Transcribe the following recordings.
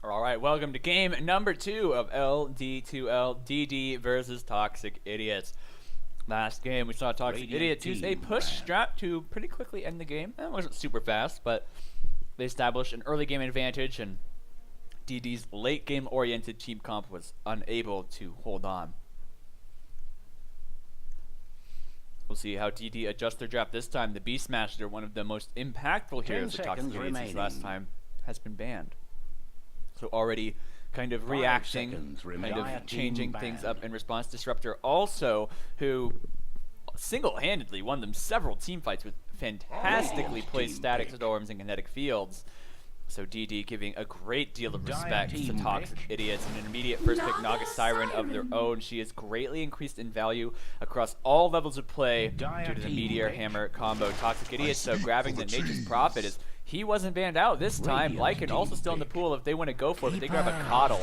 All right, welcome to game number 2 of LD2L DD versus Toxic Idiots. Last game, we saw Toxic Idiots use a push strat to pretty quickly end the game. It wasn't super fast, but they established an early game advantage, and DD's late game oriented team comp was unable to hold on. We'll see how DD adjusts their draft this time. The Beastmaster, one of the most impactful heroes of Toxic Idiots since last time, has been banned. So already kind of reacting, kind of changing things up in response. Disruptor also, who single-handedly won them several team fights with fantastically placed static storms and kinetic fields. So DD giving a great deal of respect to Toxic Idiots, and an immediate first pick Naga Siren of their own. She is greatly increased in value across all levels of play due to the Meteor Hammer combo. Toxic Idiots, so grabbing the Nature's Prophet, is he wasn't banned out this time. Lycan also still in the pool if they want to go for it, but they grab a Coddle.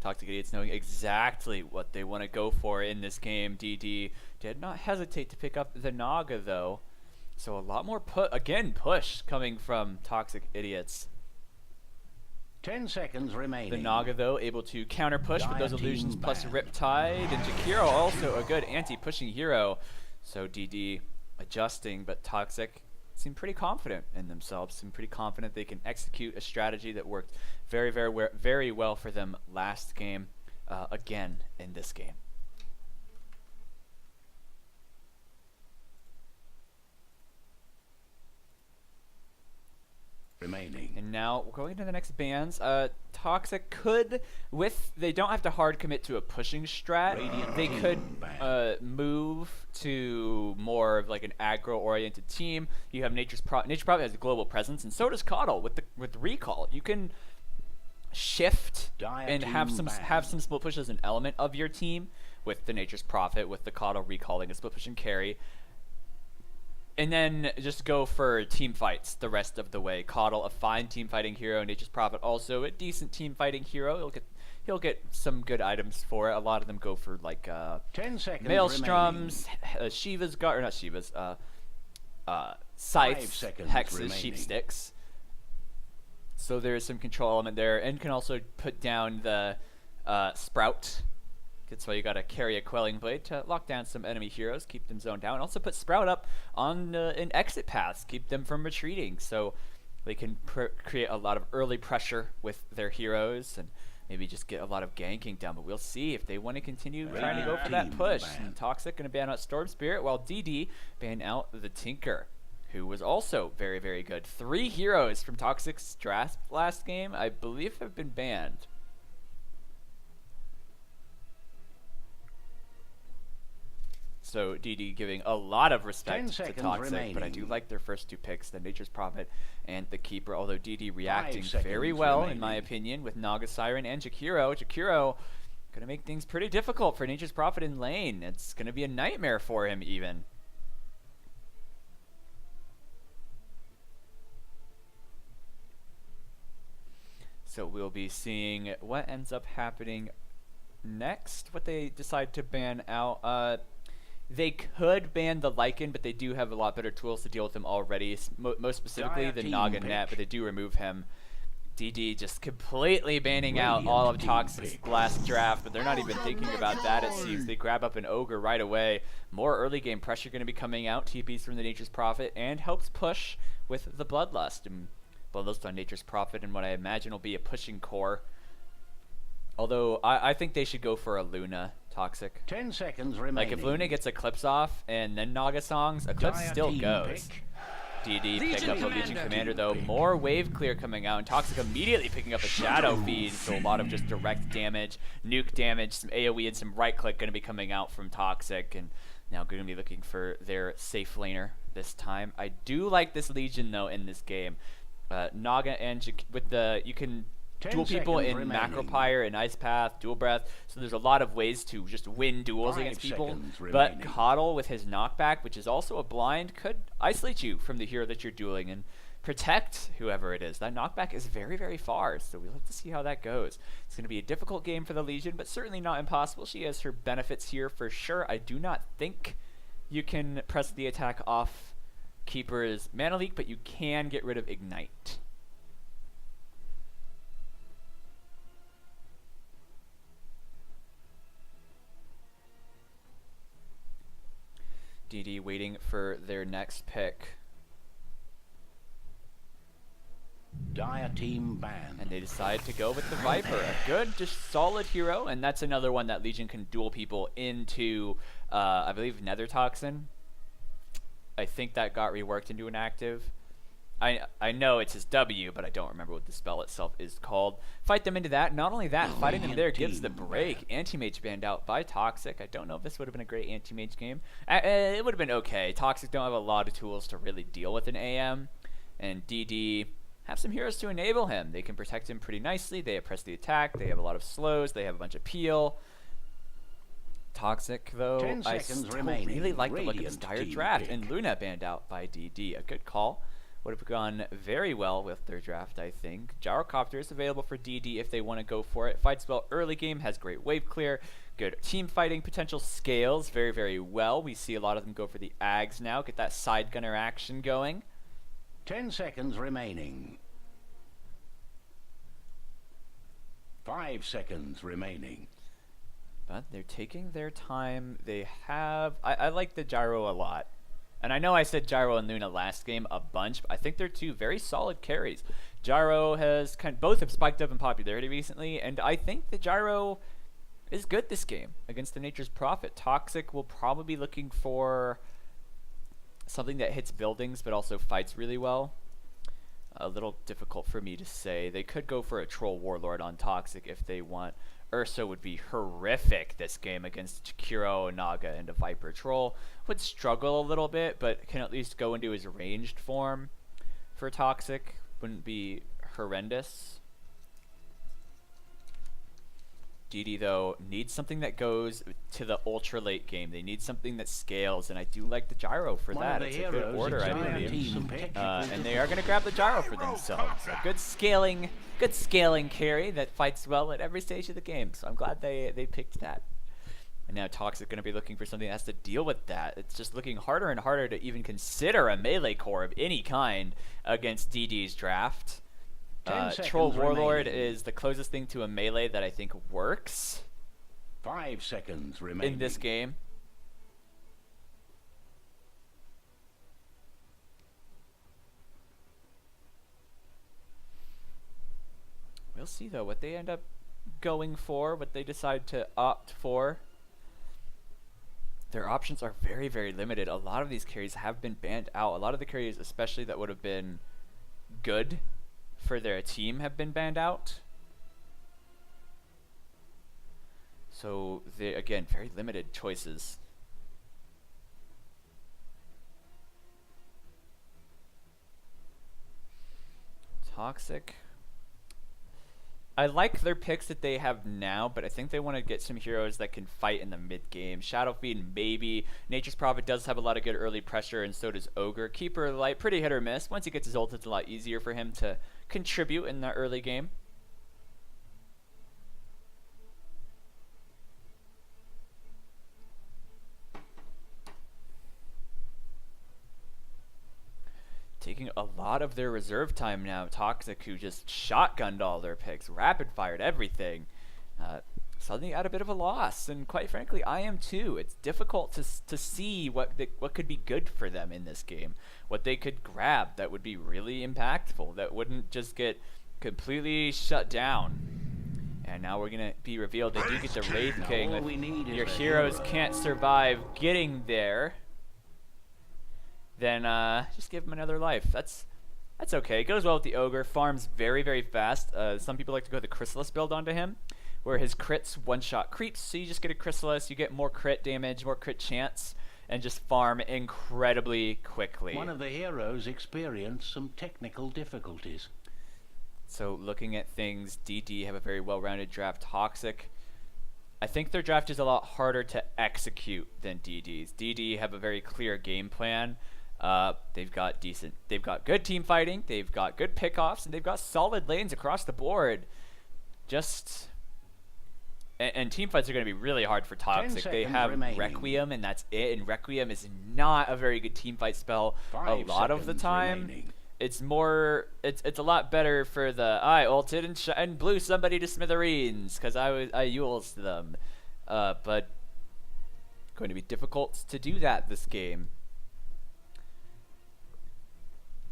Toxic Idiots knowing exactly what they want to go for in this game. DD did not hesitate to pick up the Naga though. So a lot more push coming from Toxic Idiots. 10 seconds remaining. The Naga though able to counter push with those illusions plus Riptide, and Jakiro also a good anti-pushing hero. So DD adjusting, but Toxic seem pretty confident in themselves. Seem pretty confident they can execute a strategy that worked very well for them last game. Again in this game. Remaining. And now we're going to the next bans. Toxic could, they don't have to hard commit to a pushing strat. They could move to more of like an aggro-oriented team. You have Nature's Prophet has a global presence, and so does Coddle with Recall. You can shift and have some split push as an element of your team with the Nature's Prophet, with the Coddle recalling a split push and carry. And then just go for team fights the rest of the way. Coddle, a fine team fighting hero. Nature's Prophet, also a decent team fighting hero. He'll get some good items for it. A lot of them go for like 10 seconds Maelstroms, Shiva's guard, or not Shiva's, Scythes, Hexes, Sheep Sticks. So there's some control element there, and can also put down the Sprout. That's why you gotta carry a Quelling Blade to lock down some enemy heroes, keep them zoned down. Also put Sprout up on in exit paths, keep them from retreating, so they can create a lot of early pressure with their heroes and maybe just get a lot of ganking done. But we'll see if they want to continue trying to go for that push. And Toxic gonna ban out Storm Spirit, while DD ban out the Tinker, who was also very good. 3 heroes from Toxic's draft last game, I believe, have been banned. So DD giving a lot of respect to Toxic, but I do like their first 2 picks, the Nature's Prophet and the Keeper, although DD reacting very well, in my opinion, with Naga Siren and Jakiro. Jakiro going to make things pretty difficult for Nature's Prophet in lane. It's going to be a nightmare for him even. So we'll be seeing what ends up happening next, what they decide to ban out. They could ban the Lycan, but they do have a lot better tools to deal with him already, most specifically the Naga Net, but they do remove him. DD just completely banning out all of Toxic's last draft, but they're not even thinking about that, it seems. They grab up an Ogre right away. More early game pressure going to be coming out, TPs from the Nature's Prophet, and helps push with the Bloodlust. And Bloodlust on Nature's Prophet and what I imagine will be a pushing core. Although, I think they should go for a Luna, Toxic. 10 seconds remaining. Like, if Luna gets Eclipse off and then Naga Songs, Eclipse still goes. DD pick up a Legion Commander, though. More wave clear coming out, and Toxic immediately picking up a Shadow Feed, so a lot of just direct damage, nuke damage, some AoE, and some right-click going to be coming out from Toxic, and now going to be looking for their safe laner this time. I do like this Legion, though, in this game. Naga and you can dual people in Macropyre and Ice Path, Dual Breath, so there's a lot of ways to just win duels against people. But Coddle with his knockback, which is also a blind, could isolate you from the hero that you're dueling and protect whoever it is. That knockback is very far, so we'll have to see how that goes. It's going to be a difficult game for the Legion, but certainly not impossible. She has her benefits here for sure. I do not think you can press the attack off Keeper's Mana Leak, but you can get rid of Ignite. DD waiting for their next pick. Dire team ban. And they decide to go with the Viper. A good, just solid hero. And that's another one that Legion can duel people into, I believe, Nether Toxin. I think that got reworked into an active. I know it's his W, but I don't remember what the spell itself is called. Fight them into that. Not only that, fighting them there gives the break. Anti-Mage banned out by Toxic. I don't know if this would have been a great Anti-Mage game. It would have been okay. Toxic don't have a lot of tools to really deal with an AM. And DD have some heroes to enable him. They can protect him pretty nicely. They press the attack. They have a lot of slows. They have a bunch of peel. Toxic, though, I still really like the look of this Dire draft. And Luna banned out by DD. A good call. Would have gone very well with their draft, I think. Gyrocopter is available for DD if they want to go for it. Fights well early game, has great wave clear, good team fighting potential, scales very, very well. We see a lot of them go for the Ags now, get that side gunner action going. 10 seconds remaining. 5 seconds remaining. But they're taking their time. They have... I like the Gyro a lot. And I know I said Gyro and Luna last game a bunch, but I think they're two very solid carries. Gyro has both have spiked up in popularity recently, and I think the Gyro is good this game against the Nature's Prophet. Toxic will probably be looking for something that hits buildings but also fights really well. A little difficult for me to say. They could go for a Troll Warlord on Toxic if they want. Ursa would be horrific this game against Kuro, Naga, and a Viper Troll. Would struggle a little bit, but can at least go into his ranged form for Toxic. Wouldn't be horrendous. DD, though, needs something that goes to the ultra late game. They need something that scales, and I do like the Gyro for that. It's a good order, I believe. And they are going to grab the Gyro for themselves. A good scaling carry that fights well at every stage of the game. So I'm glad they picked that. And now Toxic going to be looking for something that has to deal with that. It's just looking harder and harder to even consider a melee core of any kind against DD's draft. Troll Warlord is the closest thing to a melee that I think works 5 seconds remaining in this game. We'll see, though, what they end up going for, what they decide to opt for. Their options are very, very limited. A lot of these carries have been banned out. A lot of the carries, especially that would have been good for their team, have been banned out. So they, again, very limited choices. Toxic. I like their picks that they have now, but I think they want to get some heroes that can fight in the mid game. Shadowfiend, maybe. Nature's Prophet does have a lot of good early pressure, and so does Ogre. Keeper of the Light, pretty hit or miss. Once he gets his ult, it's a lot easier for him to contribute in the early game. Taking a lot of their reserve time now. Toxic, who just shotgunned all their picks, rapid fired everything. Suddenly at a bit of a loss, and quite frankly, I am too. It's difficult to see what could be good for them in this game. What they could grab that would be really impactful, that wouldn't just get completely shut down. And now we're going to be revealed. They do get the Wraith King. Your heroes can't survive getting there, then just give him another life. That's okay. It goes well with the Ogre. Farms very, very fast. Some people like to go the Chrysalis build onto him, where his crits one-shot creeps. So you just get a Chrysalis, you get more crit damage, more crit chance, and just farm incredibly quickly. One of the heroes experienced some technical difficulties. So looking at things, DD have a very well-rounded draft. Toxic, I think their draft is a lot harder to execute than DD's. DD have a very clear game plan. They've got good team fighting, they've got good pickoffs, and they've got solid lanes across the board. And team fights are going to be really hard for Toxic. They have remaining. Requiem, and that's it. And Requiem is not a very good team fight spell a lot of the time. Remaining. It's a lot better for the I ulted and blew somebody to smithereens because I used them. But Going to be difficult to do that this game.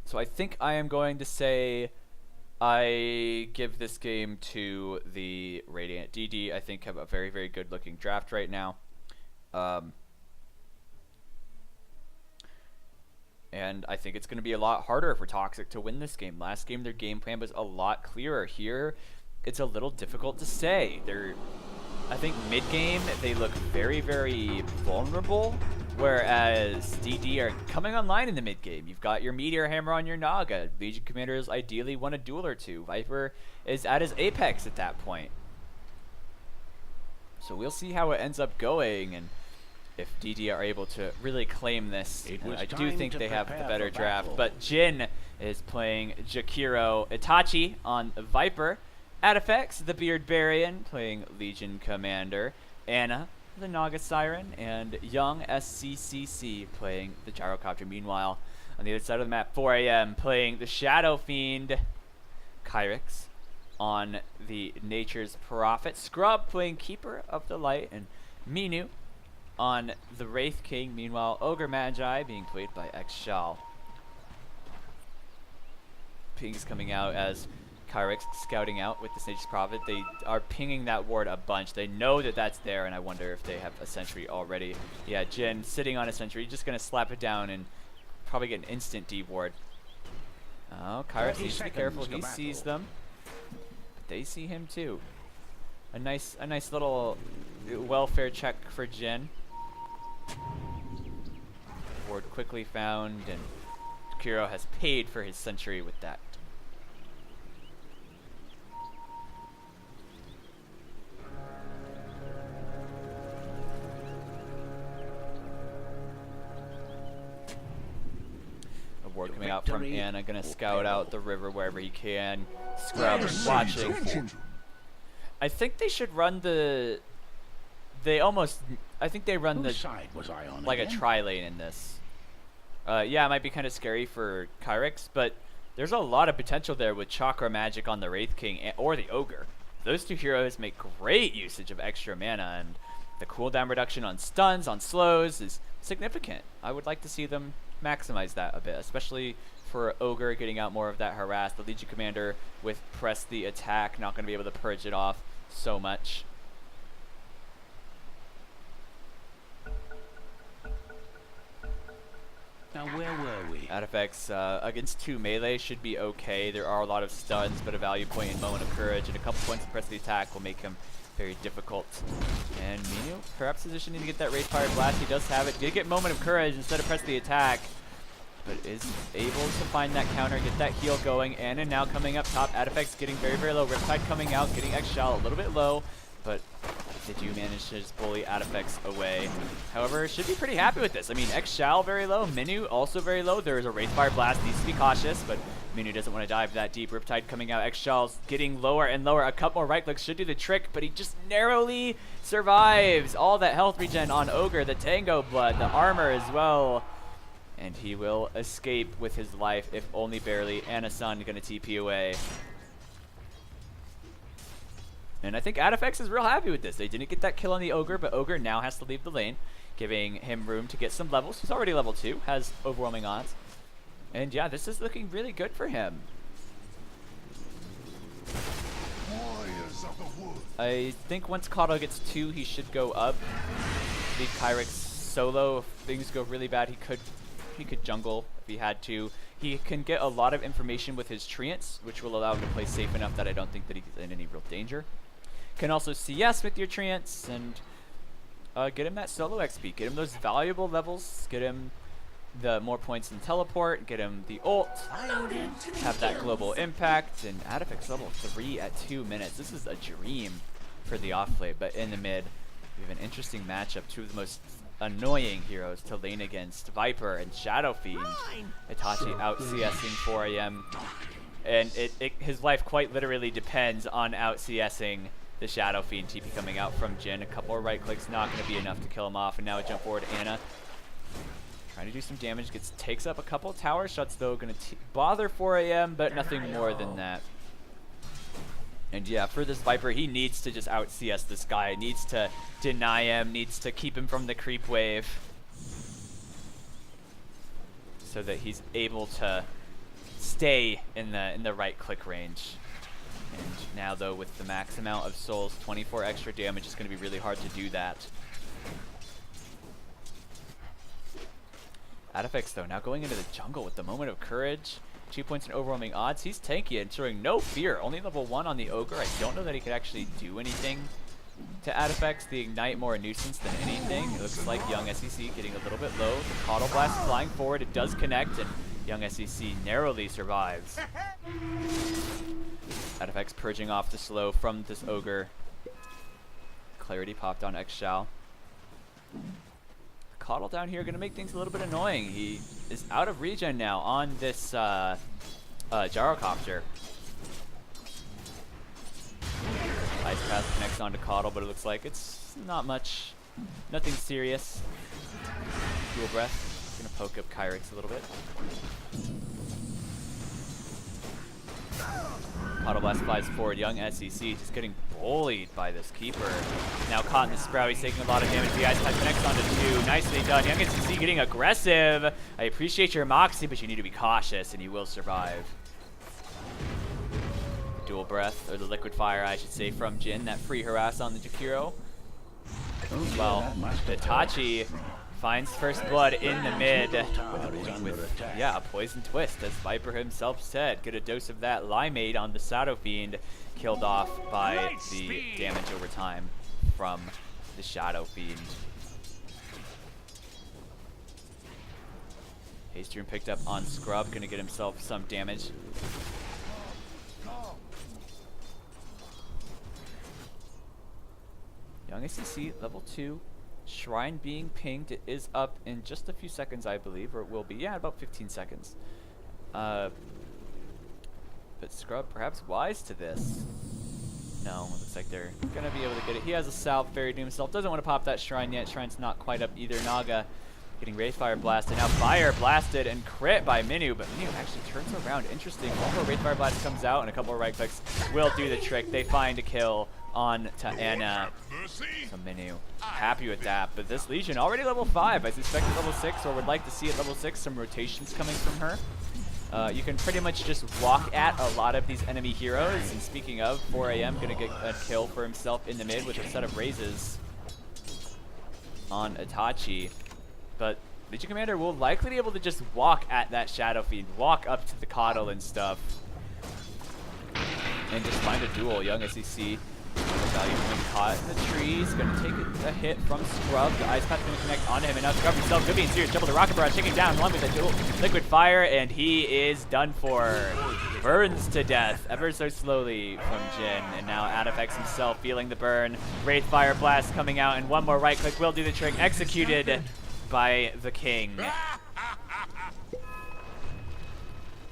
So I think I am going to say I give this game to the Radiant. DD, I think, have a very, very good looking draft right now. And I think it's going to be a lot harder for Toxic to win this game. Last game, their game plan was a lot clearer. Here, it's a little difficult to say. I think mid-game, they look very, very vulnerable, whereas DD are coming online in the mid-game. You've got your Meteor Hammer on your Naga. Legion commanders ideally want a duel or two. Viper is at his apex at that point. So we'll see how it ends up going, and if DD are able to really claim this. I do think they have the better draft, but Jin is playing Jakiro. Itachi on Viper. Adifex, the Beard Barian, playing Legion Commander. Anna, the Naga Siren, and Young SCCC playing the Gyrocopter. Meanwhile, on the other side of the map, 4 AM playing the Shadow Fiend. Kyrix on the Nature's Prophet. Scrub playing Keeper of the Light, and Minu on the Wraith King. Meanwhile, Ogre Magi being played by Xshal. Ping's coming out as Kyrix scouting out with the Nature's Prophet. They are pinging that ward a bunch. They know that that's there, and I wonder if they have a sentry already. Yeah, Jin sitting on a sentry, just going to slap it down and probably get an instant D ward. Oh, Kyrix needs to be careful. He sees them. But they see him too. A nice little welfare check for Jin. Ward quickly found, and Kiro has paid for his sentry with that. Ward coming out from Anna, gonna scout out the river wherever he can. Scrub watching. I think they should run the. I think they run the like a tri-lane in this. Yeah, it might be kind of scary for Kyrix, but there's a lot of potential there with Chakra Magic on the Wraith King or the Ogre. Those two heroes make great usage of extra mana, and the cooldown reduction on stuns, on slows is significant. I would like to see them maximize that a bit, especially for Ogre getting out more of that harass. The Legion Commander with press the attack, not going to be able to purge it off so much. Now where were we? Adifex against 2 melee should be okay. There are a lot of stuns, but a value point in Moment of Courage and a couple points of press the attack will make him very difficult. And Minu perhaps positioning to get that Wraithfire Blast. He does have it. Did get Moment of Courage instead of press the attack, but is able to find that counter, get that heal going. Anna now coming up top. Adifex getting very, very low. Riptide coming out, getting Xshal a little bit low, but they do manage to just bully Adifex away. However, should be pretty happy with this. I mean, Xshal very low, Minu also very low. There is a Wraithfire Blast, needs to be cautious, but Minu doesn't want to dive that deep. Riptide coming out, Xshal's getting lower and lower. A couple more right clicks should do the trick, but he just narrowly survives. All that health regen on Ogre, the Tango Blood, the armor as well. And he will escape with his life, if only barely. Anna-san gonna TP away. And I think Adifex is real happy with this. They didn't get that kill on the Ogre, but Ogre now has to leave the lane, giving him room to get some levels. He's already level 2, has overwhelming odds. And yeah, this is looking really good for him. I think once Kato gets 2, he should go up. Leave Kyrix solo. If things go really bad, he could jungle if he had to. He can get a lot of information with his Treants, which will allow him to play safe enough that I don't think that he's in any real danger. Can also CS with your Treants and get him that solo XP, get him those valuable levels, get him the more points in teleport, get him the ult, have that global impact, and Adifex level 3 at 2 minutes. This is a dream for the offlane, but in the mid, we have an interesting matchup. Two of the most annoying heroes to lane against, Viper and Shadow Fiend. Itachi out CSing 4 AM, and his life quite literally depends on out CSing the Shadow Fiend. TP coming out from Jin, a couple of right clicks, not going to be enough to kill him off, and now a jump forward. Anna trying to do some damage, takes up a couple tower shots though, going to bother 4 AM, but nothing more than that. And yeah, for this Viper, he needs to just out CS this guy. Needs to deny him, needs to keep him from the creep wave, so that he's able to stay in the right click range. And now though, with the max amount of souls, 24 extra damage is going to be really hard to do that. Adifex though, now going into the jungle with the moment of courage. 2 points in overwhelming odds. He's tanky and showing no fear. Only level 1 on the Ogre. I don't know that he could actually do anything to Adifex. The Ignite more a nuisance than anything. It looks like Young SEC getting a little bit low. The Coddle Blast flying forward. It does connect, and Young SEC narrowly survives. Adifex purging off the slow from this Ogre. Clarity popped on Xshao. Coddle down here going to make things a little bit annoying. He is out of regen now on this Gyrocopter. Ice Path connects onto Coddle, but it looks like it's not much, nothing serious. Dual Breath, going to poke up Kyrix a little bit. Coddle Blast flies forward. Young SEC just getting bullied by this Keeper. Now caught in the Sprout. He's taking a lot of damage. The Ice Pack connects onto 2. Nicely done. Young SEC getting aggressive. I appreciate your Moxie, but you need to be cautious, and you will survive. The Dual Breath, or the Liquid Fire, I should say, from Jhin. That free harass on the Jakiro. Well, Itachi finds first blood in the mid with, yeah, a poison twist, as Viper himself said. Get a dose of that Limeade on the Shadow Fiend, killed off by the damage over time from the Shadow Fiend. Haste picked up on Scrub, gonna get himself some damage. Young SEC level 2. Shrine being pinged. It is up in just a few seconds, I believe, or it will be. Yeah, about 15 seconds. But Scrub perhaps wise to this. No, it looks like they're going to be able to get it. He has a salve buried to himself. Doesn't want to pop that Shrine yet. Shrine's not quite up either. Naga getting Wraithfire blasted. Now Fire blasted and crit by Minu, but Minu actually turns around. Interesting. One more Wraithfire blast comes out, and a couple of right clicks will do the trick. They find a kill on to Ana. So Minu happy with that, but this Legion already level 5. I suspect at level 6, or would like to see at level 6 some rotations coming from her. You can pretty much just walk at a lot of these enemy heroes, and speaking of, 4 AM gonna get a kill for himself in the mid with a set of raises on Itachi. But Legion Commander will likely be able to just walk at that Shadow Fiend, walk up to the Coddle and stuff, and just find a duel. Young SEC value point caught in the trees, gonna take a hit from Scrub. The Ice Path's gonna connect onto him, and now Scrub himself could be in serious trouble. The Rocket Barrage taking down one with a dual Liquid Fire, and he is done for. Burns to death ever so slowly from Jhin, and now Adifex himself feeling the burn. Wraithfire Blast coming out, and one more right click will do the trick, executed by the King. Looks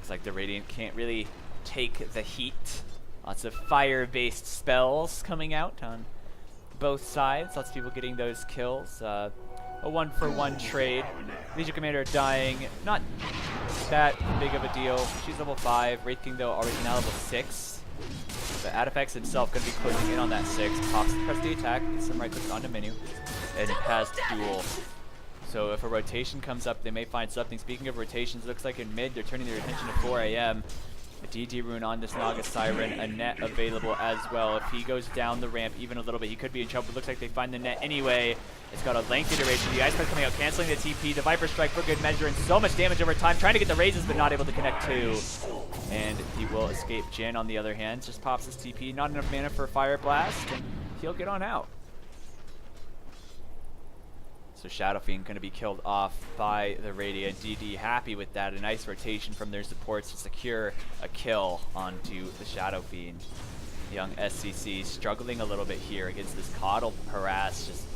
like the Radiant can't really take the heat. Lots of fire-based spells coming out on both sides. Lots of people getting those kills. A 1-for-1 trade. Legion Commander dying. Not that big of a deal. She's level 5. Wraith King, though, already now level 6. But Adifex himself going to be closing in on that 6. Pops press the attack. Gets some right clicks onto Minu. And it has to duel. So if a rotation comes up, they may find something. Speaking of rotations, it looks like in mid, they're turning their attention to 4 AM. A DD rune on this Naga Siren, a net available as well. If he goes down the ramp even a little bit, he could be in trouble. It looks like they find the net anyway. It's got a lengthy duration. The Ice Pack coming out, canceling the TP. The Viper Strike for good measure, and so much damage over time. Trying to get the raises, but not able to connect to. And he will escape. Jhin, on the other hand, just pops his TP. Not enough mana for Fire Blast, and he'll get on out. So Shadow Fiend going to be killed off by the Radiant. DD happy with that. A nice rotation from their supports to secure a kill onto the Shadow Fiend. Young SCC struggling a little bit here against this Coddle harass. Just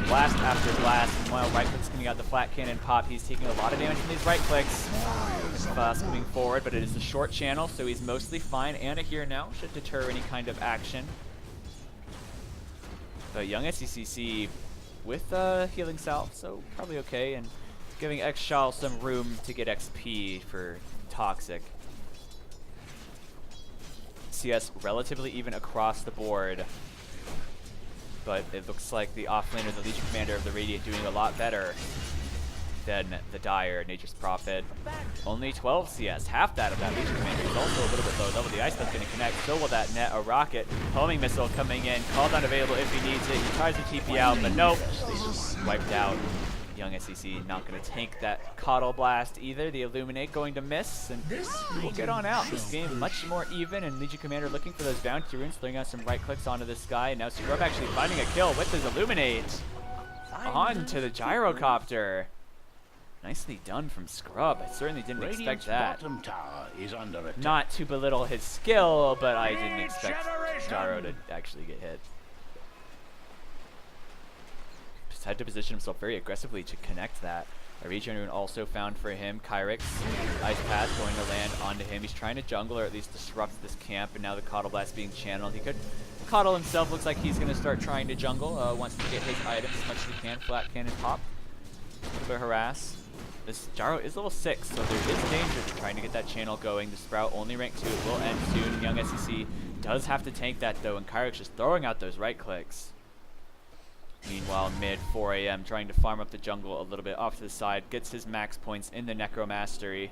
blast after blast. While right clicks coming out, the flat cannon pop. He's taking a lot of damage from these right clicks. Fast moving forward, but it is a short channel, so he's mostly fine. Ana here now should deter any kind of action. But Young SCC with healing salve, so probably okay, and giving Xshao some room to get XP for Toxic. CS relatively even across the board. But it looks like the offlaner, the Legion Commander of the Radiant, doing a lot better than the Dire, Nature's Prophet. Only 12 CS, half that of that Legion Commander. He's also a little bit low level. The Ice Path's going to connect. So will that net. A rocket, homing missile coming in. Called unavailable if he needs it. He tries to TP out, but nope. Wiped out. Young SCC not going to tank that Coddle Blast either. The Illuminate going to miss, and we'll get on out. This game much more even, and Legion Commander looking for those bounty runes, throwing out some right clicks onto this guy, and now Scrub actually finding a kill with his Illuminate onto the Gyrocopter. Nicely done from Scrub. I certainly didn't expect that. Bottom tower is under attack. Not to belittle his skill, but I didn't expect Gyro to actually get hit. Just had to position himself very aggressively to connect that. A regen rune also found for him. Kyrix, Ice Path going to land onto him. He's trying to jungle or at least disrupt this camp, and now the Coddle Blast being channeled. He could Coddle himself. Looks like he's going to start trying to jungle. Wants to get his items as much as he can. Flat cannon pop. A little bit harass. This Gyro is level 6, so there is danger to trying to get that channel going. The Sprout only rank 2. It will end soon. Young SCC does have to tank that though, and Kyrix just throwing out those right clicks. Meanwhile, mid 4 AM trying to farm up the jungle a little bit off to the side. Gets his max points in the Necromastery.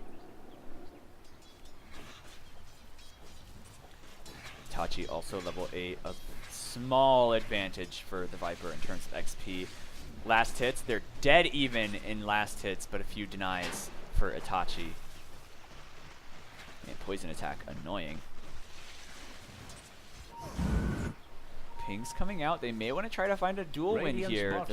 Itachi also level 8. A small advantage for the Viper in terms of XP. Last hits, they're dead even in last hits, but a few denies for Itachi. And poison attack, annoying. Pings coming out. They may want to try to find a dual win here.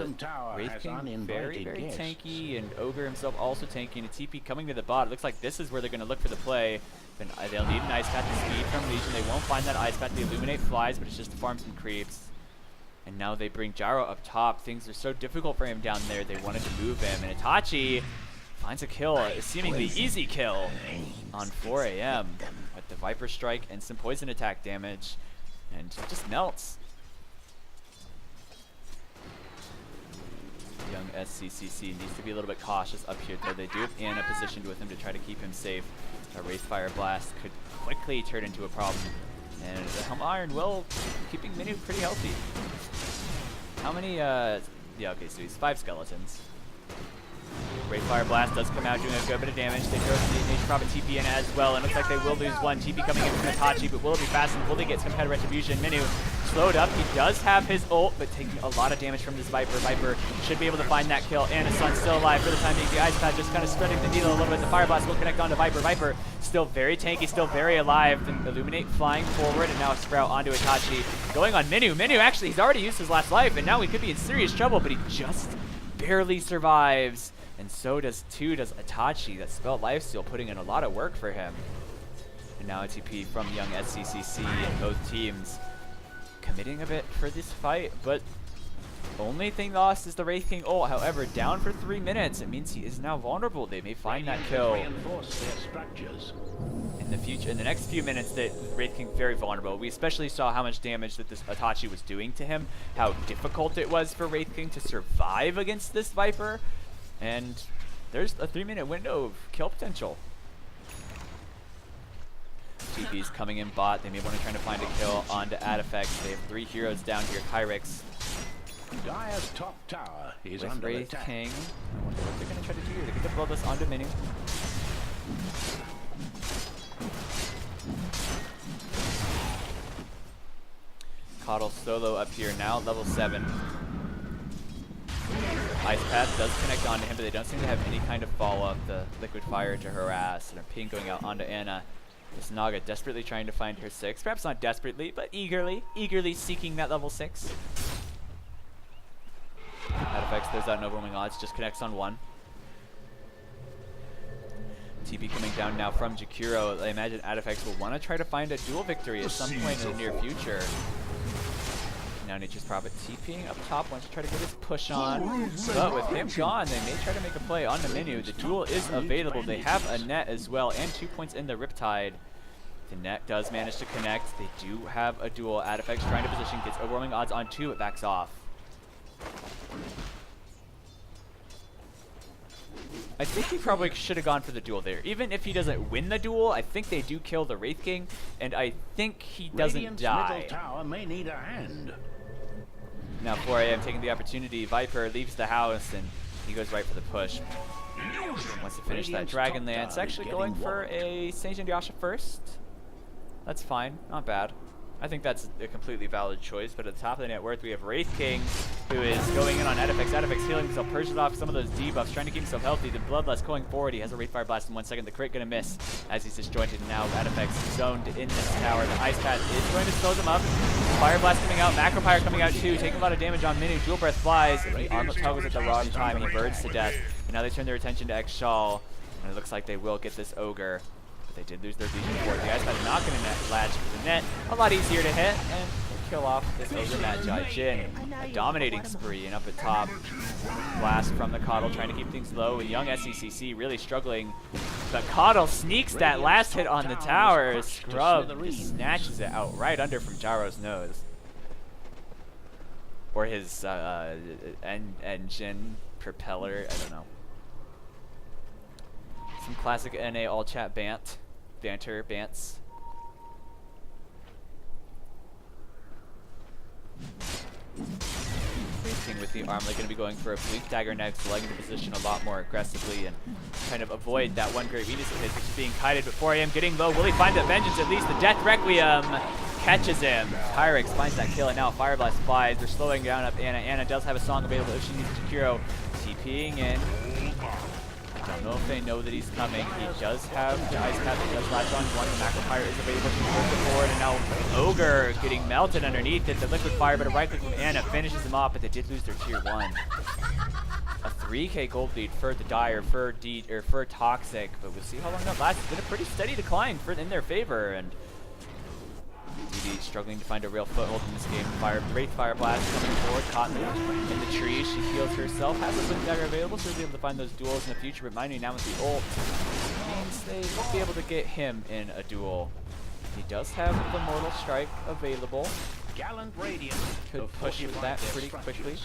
Wraith King very, very tanky, and Ogre himself also tanky, and a TP coming to the bot. It looks like this is where they're going to look for the play. But they'll need an Ice Path to speed from Legion. They won't find that Ice Path. The Illuminate flies, but it's just to farm some creeps. And now they bring Gyro up top. Things are so difficult for him down there. They wanted to move him. And Itachi finds a kill, a seemingly easy kill on 4 AM with the Viper Strike and some poison attack damage. And just melts. Young SCCC needs to be a little bit cautious up here, though. They do have Ana positioned with him to try to keep him safe. A Wraithfire Blast could quickly turn into a problem. And the Helm Iron will keeping Minu pretty healthy. How many, yeah, okay, so he's 5 skeletons. Wraithfire Blast does come out doing a good bit of damage. They throw the Nature's Prophet TP in as well, and it looks like they will lose one. TP coming in from Itachi, but will it be fast and will they get some head retribution? Minu slowed up. He does have his ult, but taking a lot of damage from this Viper. Viper should be able to find that kill, and his son's still alive for the time being. The Ice Path just kind of spreading the needle a little bit. The Fire Blast will connect onto Viper. Viper still very tanky, still very alive. The Illuminate flying forward, and now Sprout onto Itachi. Going on Minu. Minu, actually, he's already used his last life, and now he could be in serious trouble, but he just barely survives. And so does Itachi. That spell Lifesteal putting in a lot of work for him. And now a TP from Young SCCC, and both teams committing a bit for this fight, but only thing lost is the Wraith King ult. However, down for 3 minutes, it means he is now vulnerable. They may find that kill. In the future, in the next few minutes, the Wraith King very vulnerable. We especially saw how much damage that this Itachi was doing to him, how difficult it was for Wraith King to survive against this Viper, and there's a 3-minute window of kill potential. TP's coming in bot. They may want to try to find a kill onto Adifex. They have 3 heroes down here. Kyrix. Dire's top tower is with under Wraith attack. King. I wonder what they're going to try to do here. They're going to build this onto Minu. Coddle solo up here now, level 7. Ice Path does connect onto him, but they don't seem to have any kind of follow-up. The Liquid Fire to harass, and a ping going out onto Ana. This Naga desperately trying to find her 6. Perhaps not desperately, but eagerly seeking that level 6. Adifex throws out an overwhelming odds, just connects on 1. TP coming down now from Jakiro. I imagine Adifex will want to try to find a dual victory at some point in the near future. Now Nature's Prophet TPing up top, wants to try to get his push on. But with him gone, they may try to make a play on the Minu. The duel is available. They have a net as well, and 2 points in the Riptide. The net does manage to connect. They do have a duel. Adifex trying to position, gets overwhelming odds on 2, it backs off. I think he probably should have gone for the duel there. Even if he doesn't win the duel, I think they do kill the Wraith King, and I think he doesn't Radiant's die. middle tower may need a hand. Now 4 AM taking the opportunity. Viper leaves the house, and he goes right for the push. Wants to finish that Dragonlance. Actually going for a Sage and Yasha first. That's fine, not bad. I think that's a completely valid choice, but at the top of the net worth, we have Wraith King, who is going in on Edifex. Edifex healing himself, purges off some of those debuffs, trying to keep himself healthy. The Bloodlust going forward. He has a Wraith Fire Blast in 1 second. The crit gonna miss as he's disjointed. Now Edifex zoned in this tower. The Ice Path is going to slow them up. Fire Blast coming out. Macro Pyre coming out too, taking a lot of damage on Minu. Dual Breath flies. The Armlet toggles at the wrong time. He burns to death. And now they turn their attention to Exshal, and it looks like they will get this Ogre. They did lose their Legion Fort. The Ice Path not going to latch for the net. A lot easier to hit and kill off this Ogre Magi. Jhin, a dominating spree, and up at top, blast from the Coddle, trying to keep things low. And young SCCC really struggling. But Coddle sneaks that last hit on the tower. Scrub just snatches it out right under from Jaro's nose. Or his engine propeller, I don't know. Some classic NA all chat banter, bants. Wraith King with the Armlet going to be going for a Bleak Dagger next, legging the position a lot more aggressively and kind of avoid that one great weakness of his, which is being kited. But 4 AM getting low. Will he find the Vengeance at least? The Death Requiem catches him. Pyrex finds that kill, and now Fire Blast flies. They're slowing down up Ana. Ana does have a song available if she needs Jakiro. TPing in. I don't know if they know that he's coming. He does have the Ice Path that does latch on one. The Macro Pyre is available to move the forward, and now Ogre getting melted underneath it. The Liquid Fire, but a right click from Ana finishes him off, but they did lose their tier 1. A 3k gold lead for the Dire, for Toxic, but we'll see how long that lasts. It's been a pretty steady decline in their favor, and DD struggling to find a real foothold in this game. Wraith Fire Blast coming forward, caught in the tree. She heals herself, has a Blink Dagger available, so she'll be able to find those duels in the future. But Minu now with the ult means they won't be able to get him in a duel. He does have the Mortal Strike available. Gallant Radiant Could push with that pretty quickly.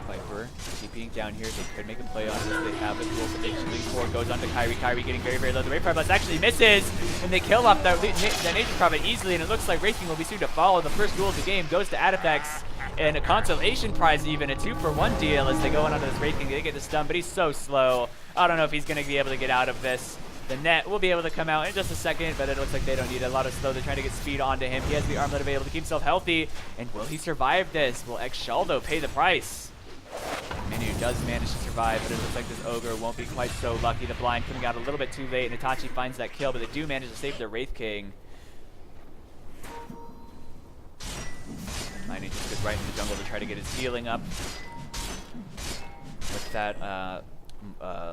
Viper TPing down here. They could make a play on this. They have a duel prediction. Link 4 goes on to Kyrie. Kyrie getting very, very low. The Wraith Fire Blast actually misses, and they kill off that Nature Prophet easily, and it looks like Wraith King will be soon to follow. The first duel of the game goes to Adifex, and a consolation prize even, a 2-for-1 deal as they go on onto this Wraith King. They get the stun, but he's so slow. I don't know if he's going to be able to get out of this. The net will be able to come out in just a second, but it looks like they don't need a lot of slow. They're trying to get speed onto him. He has the Armlet available to keep himself healthy, and will he survive this? Will Exshal, though, pay the price? Minu does manage to survive, but it looks like this Ogre won't be quite so lucky. The blind coming out a little bit too late, and Itachi finds that kill, but they do manage to save their Wraith King. Minu just goes right in the jungle to try to get his healing up with that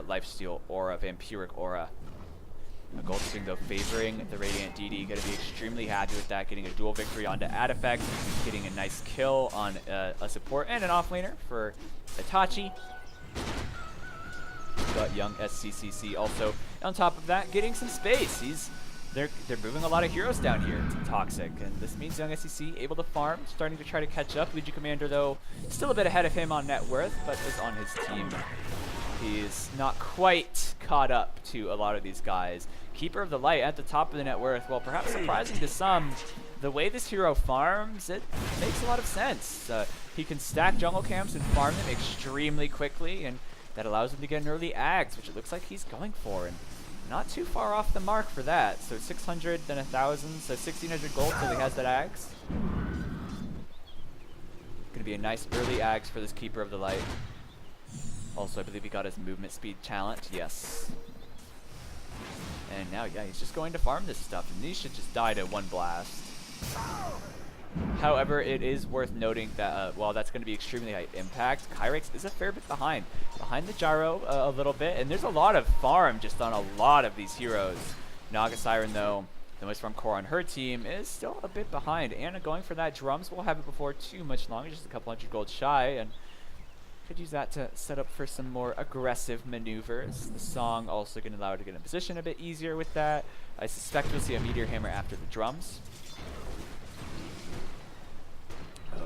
lifesteal aura, Vampiric Aura. Gold String, though, favoring the Radiant DD. Going to be extremely happy with that. Getting a dual victory onto Adifex. Getting a nice kill on a support and an offlaner for Itachi. But young SCCC also, on top of that, getting some space. They're moving a lot of heroes down here to Toxic, and this means young SCC able to farm, starting to try to catch up. Legion Commander, though, still a bit ahead of him on net worth, but is on his team. He's not quite caught up to a lot of these guys. Keeper of the Light at the top of the net worth. Well, perhaps surprising to some, the way this hero farms, it makes a lot of sense. He can stack jungle camps and farm them extremely quickly, and that allows him to get an early Ags, which it looks like he's going for, and not too far off the mark for that. So 600, then 1,000, so 1,600 gold till he has that Ags. Gonna be a nice early Ags for this Keeper of the Light. Also, I believe he got his movement speed talent, yes. And now, yeah, he's just going to farm this stuff, and these should just die to one blast. However, it is worth noting that while that's going to be extremely high impact, Kyrex is a fair bit behind the gyro a little bit, and there's a lot of farm just on a lot of these heroes. Naga Siren, though, the most farm core on her team, is still a bit behind. Anna going for that drums will have it before too much longer, just a couple hundred gold shy, and could use that to set up for some more aggressive maneuvers. The song also going to allow her to get in position a bit easier with that. I suspect we'll see a Meteor Hammer after the drums.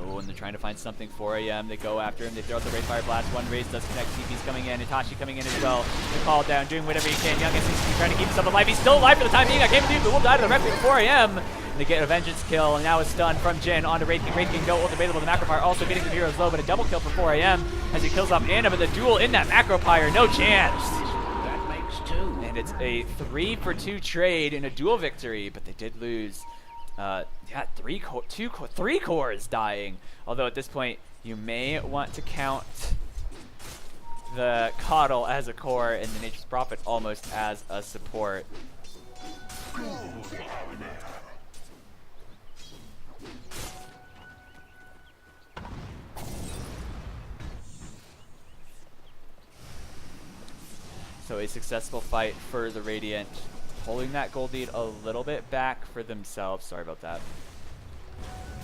Oh, and they're trying to find something for AM. They go after him. They throw out the Wraith Fire Blast. One Raze does connect. TP's coming in. Itachi coming in as well. The call down, doing whatever he can. Young SCC trying to keep himself alive. He's still alive for the time being. I can't believe, but will die to the Requiem before AM. And they get a Vengeance kill, and now a stun from Jin onto Wraith King. Wraith King no ult available. The Macro Pyre also getting the heroes low, but a double kill for 4AM as he kills off Ana, but the duel in that Macro Pyre, no chance. That makes 2. And it's a 3-for-2 trade in a duel victory, but they did lose. Yeah, 3 cores dying. Although at this point, you may want to count the Coddle as a core and the Nature's Prophet almost as a support. So a successful fight for the Radiant, pulling that gold lead a little bit back for themselves. Sorry about that.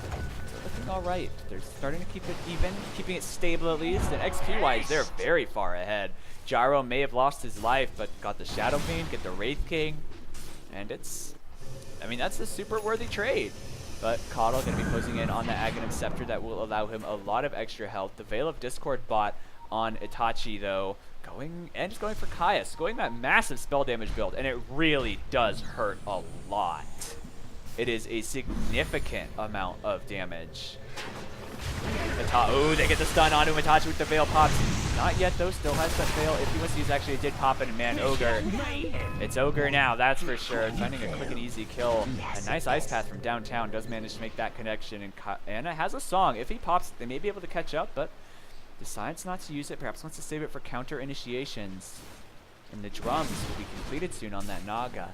They're looking all right. They're starting to keep it even, keeping it stable at least. And XP-wise, they're very far ahead. Gyro may have lost his life, but got the Shadow Fiend, get the Wraith King, and it's, I mean, that's a super worthy trade. But Coddle going to be closing in on the Aghanim Scepter that will allow him a lot of extra health. The Veil of Discord bot on Itachi though, just going for Caius, going that massive spell damage build, and it really does hurt a lot. It is a significant amount of damage. Oh, they get the stun onto Itachi with the Veil pops. Not yet though, still has that Veil. If he wants to use, actually it did pop in, and man, Ogre. It's Ogre now, that's for sure. Finding a quick and easy kill. A nice Ice Path from downtown does manage to make that connection, and Ana has a song. If he pops, they may be able to catch up, but decides not to use it, perhaps wants to save it for counter initiations. And the drums will be completed soon on that Naga.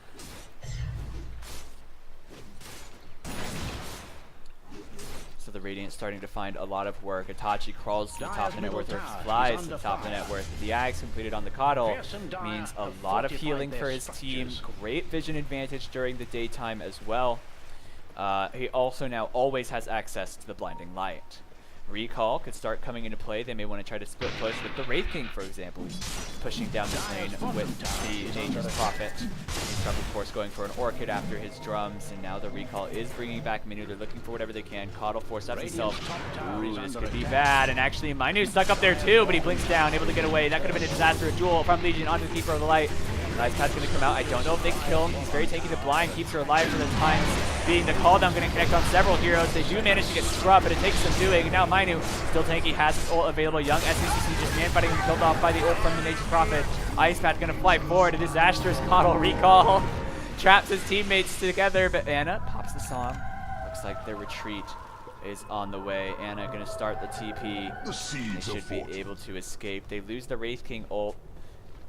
So the Radiant starting to find a lot of work. Itachi crawls to the top of the net worth, or flies to the top of the net worth. The Axe completed on the Coddle means a lot of healing for his team. Great vision advantage during the daytime as well. He also now always has access to the Blinding Light. Recall could start coming into play. They may want to try to split push with the Wraith King, for example. He's pushing down this lane with the Nature's Prophet. He's of course going for an Orchid after his drums, and now the Recall is bringing back Minu. They're looking for whatever they can. Coddle forced out himself. Ooh, this could be bad, and actually Minu stuck up there too, but he blinks down, able to get away. That could have been a disaster. A duel from Legion onto the Keeper of the Light. Ice Path's going to come out. I don't know if they can kill him. He's very taking the blind, keeps her alive for the time being. The call down going to connect on several heroes. They do manage to get scrubbed, but it takes some doing. And now Minu, still tanky, has his ult available. Young SCC just man-fighting him, killed off by the ult from the Nature's Prophet. Ice Path going to fly forward. A disastrous Coddle recall. Traps his teammates together, but Ana pops the song. Looks like their retreat is on the way. Ana going to start the TP. They should be able to escape. They lose the Wraith King ult.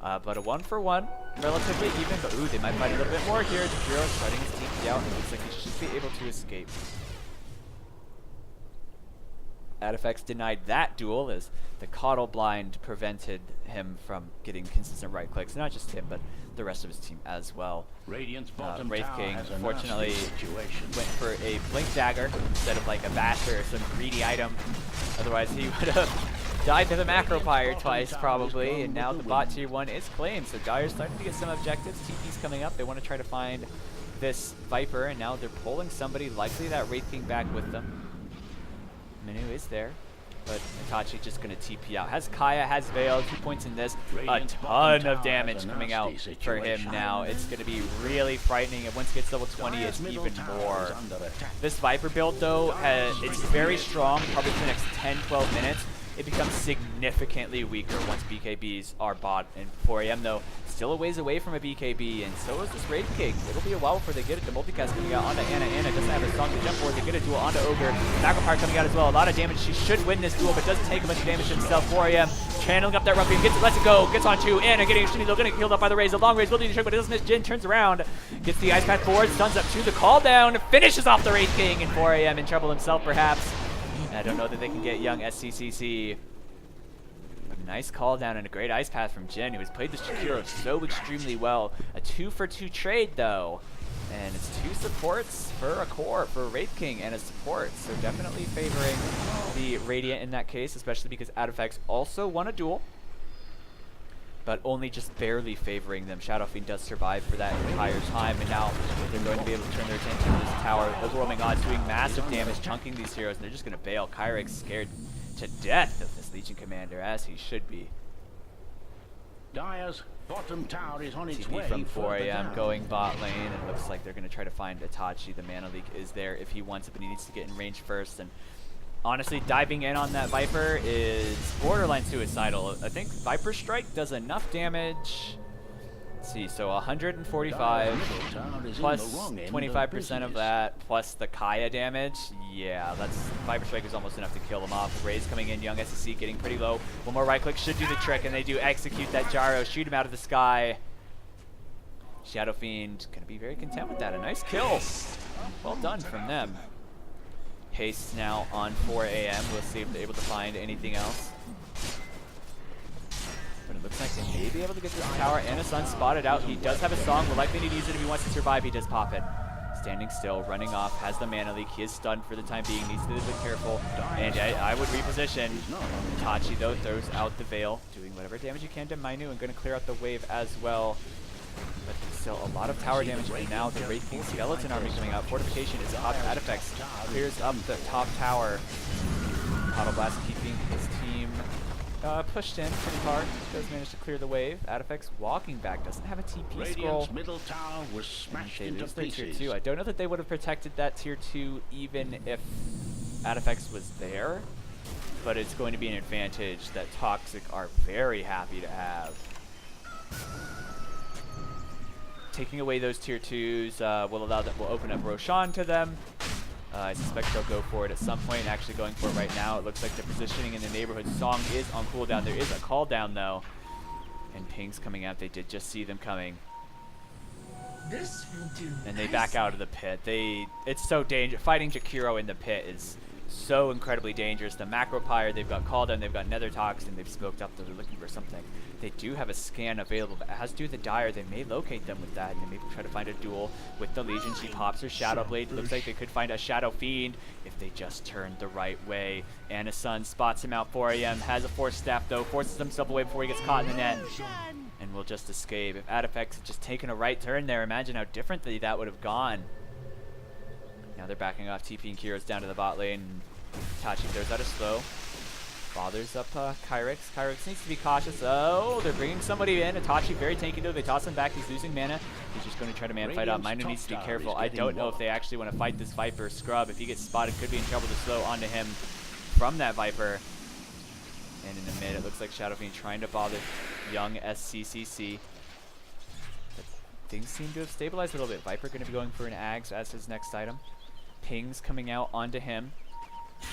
But a 1-for-1, relatively even, but ooh, they might fight a little bit more here. Jiro starting his TP out, and it looks like he should be able to escape. Adifex denied that duel as the Coddle blind prevented him from getting consistent right clicks. Not just him, but the rest of his team as well. Radiant's bottom Wraith King, tower unfortunately, went for a Blink Dagger instead of like a Basher or some greedy item. Otherwise, he would have died to the Macro Pyre twice, probably, and now the bot tier 1 is claimed. So Dyer's starting to get some objectives. TP's coming up. They want to try to find this Viper, and now they're pulling somebody, likely that Wraith King, back with them. Minu is there, but Itachi just going to TP out. Has Kaya, has Veil, 2 points in this. A ton of damage coming out for him now. It's going to be really frightening, and once it gets level 20, it's even more. This Viper build, though, it's very strong, probably for the next 10-12 minutes. It becomes significantly weaker once BKBs are bought. And 4AM, though, still a ways away from a BKB, and so is this Wraith King. It'll be a while before they get it. The multicast coming out onto Ana. Ana doesn't have a song to jump for. They get a duel onto Ogre. Macro Pyre coming out as well. A lot of damage. She should win this duel, but doesn't take a bunch of damage himself. 4AM channeling up that Ruppian. Gets it, lets it go. Gets on 2. Ana getting extremely low. Getting killed up by the Raze. The long Raze will do the trick, but it doesn't miss. Jin turns around. Gets the Ice Path forward. Stuns up 2. The call down. Finishes off the Wraith King, and 4AM in trouble himself, perhaps. And I don't know that they can get young SCCC. Nice call down and a great Ice Path from Jin, who has played the Shakiro so extremely well. A 2-for-2 trade, though. And it's 2 supports for a core, for Wraith King and a support. So definitely favoring the Radiant in that case, especially because Adifex also won a duel. but only just barely favoring them. Shadow Fiend does survive for that entire time, and now they're going to be able to turn their attention to this tower. Overwhelming odds doing massive damage, chunking these heroes, and they're just going to bail. Kyrick scared to death of this Legion Commander, as he should be. Dire's bottom tower is on its TP way. from 4am going bot lane, and it looks like they're going to try to find Itachi. The mana leak is there if he wants it, but he needs to get in range first. And honestly, diving in on that Viper is borderline suicidal. I think Viper Strike does enough damage. Let's see, so 145 plus 25% of that, plus the Kaya damage. Yeah, that's Viper Strike is almost enough to kill him off. Raze coming in, Young SEC getting pretty low. One more right click should do the trick, and they do execute that gyro, shoot him out of the sky. Shadow Fiend gonna be very content with that. A nice kill. Well done from them. Haste now on 4am. We'll see if they're able to find anything else. But it looks like they may be able to get this tower. Anasun spotted out. He does have a song. Will likely need to use it if he wants to survive. He does pop it. Standing still, running off, has the mana leak. He is stunned for the time being. Needs to be a bit careful. And I would reposition. Itachi, though, throws out the Veil, doing whatever damage you can to Mainu, and going to clear out the wave as well. But still a lot of tower damage, and now the Wraith King Skeleton Army coming out. Fortification is up. Adifex clears up the top tower. Auto Blast keeping his team pushed in pretty hard. Does manage to clear the wave. Adifex walking back, doesn't have a TP scroll. Middle tower was smashed into pieces. Tier 2. I don't know that they would have protected that tier 2 even if Adifex was there, but it's going to be an advantage that Toxic are very happy to have. Taking away those tier 2s will open up Roshan to them. I suspect they'll go for it at some point, actually going for it right now. It looks like the positioning in the neighborhood. Song is on cooldown. There is a call down though. And pings coming out. They did just see them coming. This will do. And they back out of the pit. It's so dangerous. Fighting Jakiro in the pit is so incredibly dangerous. The Macro Pyre, they've got call down, they've got Nether Toxin, they've smoked up, they're looking for something. They do have a scan available, but as do the Dire, they may locate them with that, and they maybe try to find a duel with the Legion. She pops her Shadow Blade. Looks like they could find a Shadow Fiend if they just turned the right way. Anasun spots him out 4am, has a Force Staff though, forces himself away before he gets caught in the net, and will just escape. If Adifex had just taken a right turn there, imagine how differently that would have gone. Now they're backing off. TP and Kiro's down to the bot lane. Itachi throws out a slow. Bothers up Kyrex. Kyrex needs to be cautious. Oh, they're bringing somebody in. Itachi very tanky though. They toss him back. He's losing mana. He's just going to try to man fight up. Mainu needs to be careful. I don't know if they actually want to fight this Viper. Scrub, if he gets spotted, could be in trouble to slow onto him from that Viper. And in the mid, it looks like Shadow Fiend trying to bother young SCCC. But things seem to have stabilized a little bit. Viper going to be going for an Ags as his next item. Pings coming out onto him.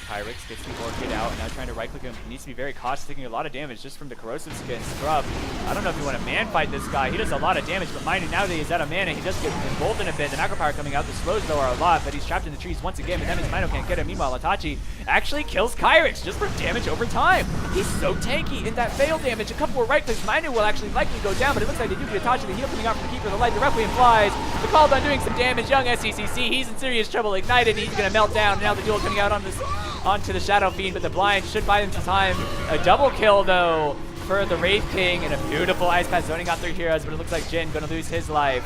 Kyrex gets the Orchid out, and now trying to right-click him. He needs to be very cautious, taking a lot of damage just from the Corrosive Skin. Scrub, I don't know if you want to man-fight this guy. He does a lot of damage, but Mainu, now that he's out of mana, he does get emboldened a bit. The Macro Power coming out. The slows, though, are a lot, but he's trapped in the trees once again, but that means Mainu can't get him. Meanwhile, Itachi actually kills Kyrex just for damage over time. He's so tanky in that fail damage. A couple more right-clicks. Mainu will actually likely go down, but it looks like they do get Itachi. The heal coming out from the Keeper of the Light. The Requiem flies. The Calldown doing some damage. Young SCCC, he's in serious trouble. Ignited, he's going to melt down. And now the duel coming out on this onto the Shadow Fiend, but the blind should buy them some time. A double kill though for the Wraith King, and a beautiful Ice Path zoning out their heroes, but it looks like Jin gonna lose his life.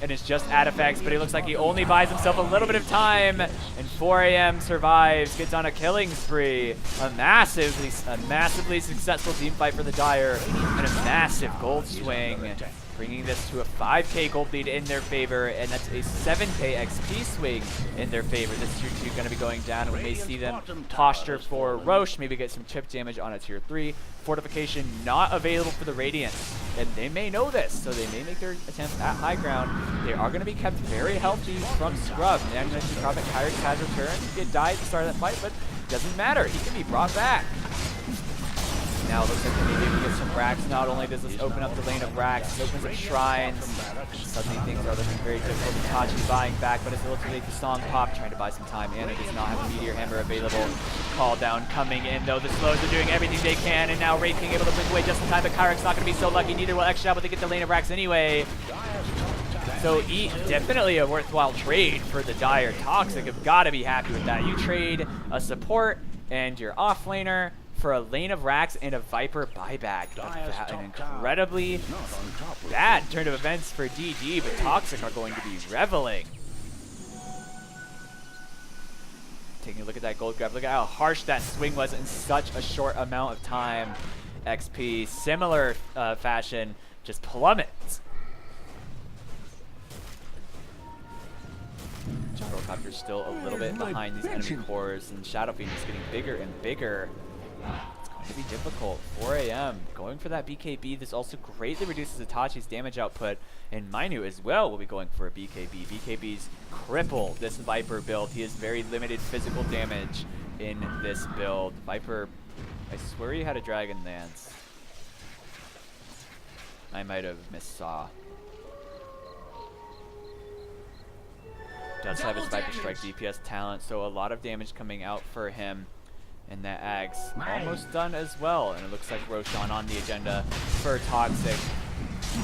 And it's just Adifex, but he looks like he only buys himself a little bit of time, and 4am survives, gets on a killing spree. A massively successful team fight for the Dire, and a massive gold swing, bringing this to a 5k gold lead in their favor, and that's a 7k XP swing in their favor. This tier 2 going to be going down, and we may see them posture for Roche, maybe get some chip damage on a tier 3. Fortification not available for the Radiant, and they may know this, so they may make their attempt at high ground. They are going to be kept very healthy from Scrub. The ammunition Prophet Kyrex has returned. He had died at the start of that fight, but doesn't matter. He can be brought back. Now it looks like they may be able to get some Rax. Not only does this open up the lane of Rax, it opens up shrines. Suddenly things are looking very difficult. Itachi buying back, but it's a little too late. The Song pop, trying to buy some time. Anna does not have a Meteor Hammer available. Call down coming in though. The slows are doing everything they can, and now Wraith King able to blink away just in time, but Kyrex not going to be so lucky. Neither will X-Shot, but they get the lane of Rax anyway. So definitely a worthwhile trade for the Dire. Toxic have got to be happy with that. You trade a support and your offlaner for a lane of Rax and a Viper buyback. An incredibly Not on top of bad turn of events for DD, but Toxic are going to be reveling. Taking a look at that gold grab. Look at how harsh that swing was in such a short amount of time. XP, similar fashion, just plummets. Gyrocopter's still a little bit behind these enemy cores, and Shadow Fiend is getting bigger and bigger. It's going to be difficult. 4 AM, going for that BKB. This also greatly reduces Itachi's damage output, and Mainu as well will be going for a BKB. BKBs cripple this Viper build. He has very limited physical damage in this build. Viper, I swear he had a Dragon Lance. I might have missaw. Does have his Viper Strike DPS talent, so a lot of damage coming out for him. And that Ag's almost done as well. And it looks like Roshan on the agenda for Toxic.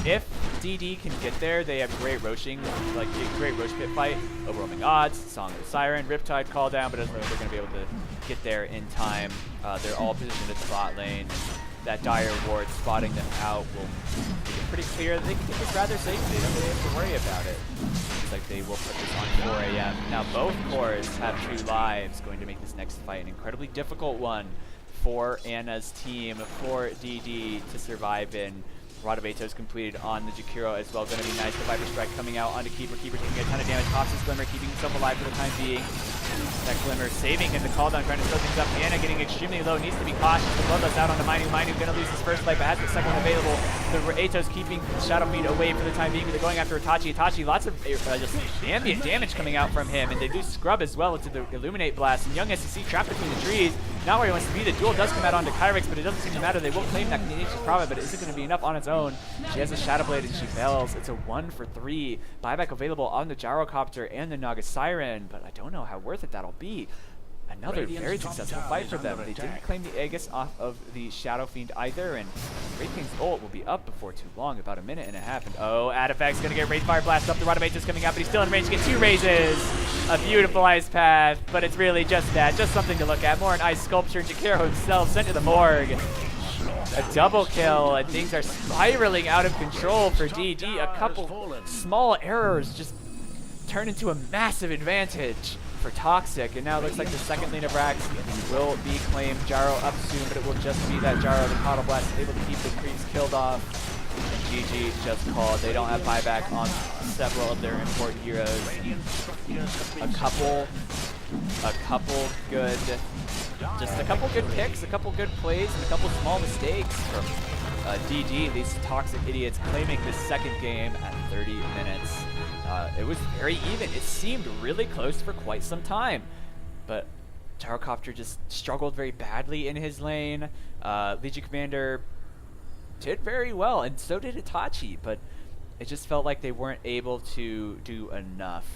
If DD can get there, they have great Roshing, like a great Rosh Pit fight, overwhelming odds, Song of the Siren, Riptide call down, but it doesn't look like they're going to be able to get there in time. They're all positioned at the bot lane. That Dire Ward spotting them out will make it pretty clear that they can get this rather safely. They don't really have to worry about it. Looks like they will put this on 4 AM. Now both cores have 2 lives, going to make this next fight an incredibly difficult one for Anna's team, for DD to survive in. Rod of Atos completed on the Jakiro as well. Going to be nice. The Viper Strike coming out onto Keeper. Keeper taking a ton of damage. Pops his Glimmer, keeping himself alive for the time being. That Glimmer saving him. The call down, trying to slow things up. Anna getting extremely low. Needs to be cautious. The Bloodlust out on the Mainu. Mainu going to lose his first life, but has the second one available. The Atos keeping Shadow Fiend away for the time being. But they're going after Itachi. Itachi, lots of just ambient damage coming out from him. And they do scrub as well into the Illuminate Blast. And Young SEC trapped between the trees. Not where he wants to be. The duel does come out onto Kyrix, but it doesn't seem to matter. They will claim that Canadian Prophet, but is it going to be enough on its own? She has a Shadow Blade and she fails. It's a 1 for 3. Buyback available on the Gyrocopter and the Naga Siren, but I don't know how worth it that'll be. Another very successful fight for them. They didn't claim the Aegis off of the Shadow Fiend either, and Wraith King's ult will be up before too long, about a minute and a half. And oh, Adifact's going to get Wraith Fire Blast up. The Rod of Atos coming out, but he's still in range to get 2 raises. A beautiful ice path, but it's really just that. Just something to look at. More an ice sculpture. Jakiro himself sent to the morgue. A double kill, and things are spiraling out of control for DD. A couple small errors just turn into a massive advantage for Toxic, and now it looks like the second lane of Rax will be claimed. Gyro up soon, but it will just be that Gyro, the Coddle Blast, able to keep the creeps killed off. And GG just called. They don't have buyback on several of their important heroes. A couple good picks, a couple good plays, and a couple small mistakes from DD. These Toxic idiots claiming this second game at 30 minutes. It was very even. It seemed really close for quite some time, but Gyrocopter just struggled very badly in his lane. Legion Commander did very well, and so did Itachi, but it just felt like they weren't able to do enough.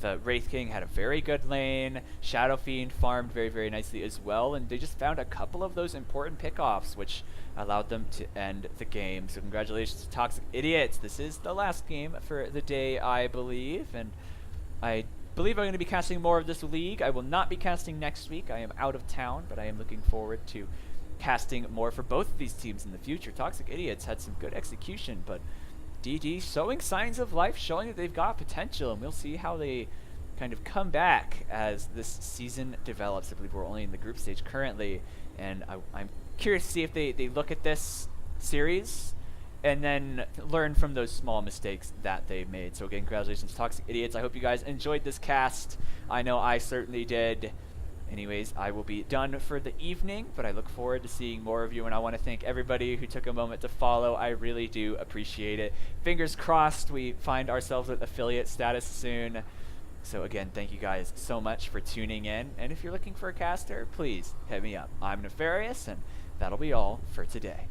The Wraith King had a very good lane. Shadow Fiend farmed very, very nicely as well, and they just found a couple of those important pickoffs, which allowed them to end the game. So congratulations to Toxic Idiots. This is the last game for the day, I believe, and I believe I'm going to be casting more of this league. I will not be casting next week. I am out of town, but I am looking forward to casting more for both of these teams in the future. Toxic Idiots had some good execution, but DD showing signs of life, showing that they've got potential, and we'll see how they kind of come back as this season develops. I believe we're only in the group stage currently, and I'm curious to see if they look at this series and then learn from those small mistakes that they made. So again, congratulations, Toxic Idiots. I hope you guys enjoyed this cast. I know I certainly did. Anyways, I will be done for the evening, but I look forward to seeing more of you, and I want to thank everybody who took a moment to follow. I really do appreciate it. Fingers crossed we find ourselves at affiliate status soon. So again, thank you guys so much for tuning in, and if you're looking for a caster, please hit me up. I'm Nefarious, and that'll be all for today.